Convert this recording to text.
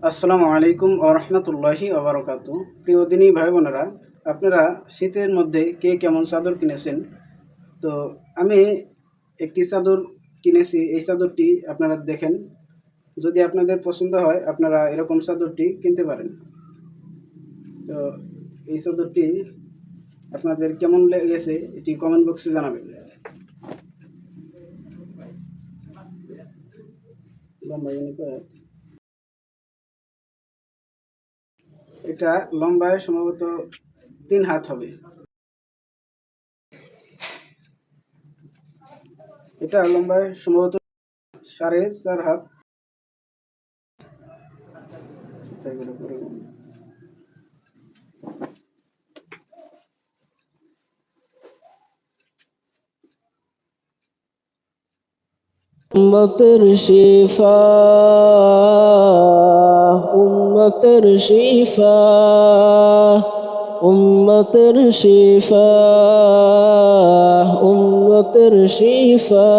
আসসালামু আলাইকুম ওয়া রাহমাতুল্লাহি ওয়া বারাকাতুহু। প্রিয় দিনী ভাই বোনেরা, আপনারা শীতের মধ্যে কে কেমন চাদর কিনেছেন? তো আমি একটি চাদর কিনেছি। এই চাদরটি আপনারা দেখেন। যদি আপনাদের পছন্দ হয় আপনারা এরকম চাদরটি কিনতে পারেন। তো এই চাদরটি আপনাদের কেমন লেগেছে এটি কমেন্ট বক্সে জানাবেন। এটা লম্বায় সম্ভবত 3 হাত হবে। এটা লম্বায় সম্ভবত 4.5 হাত। উম্মতের শিফা উম্মতের শিফা উম্মতের শিফা উম্মতের শিফা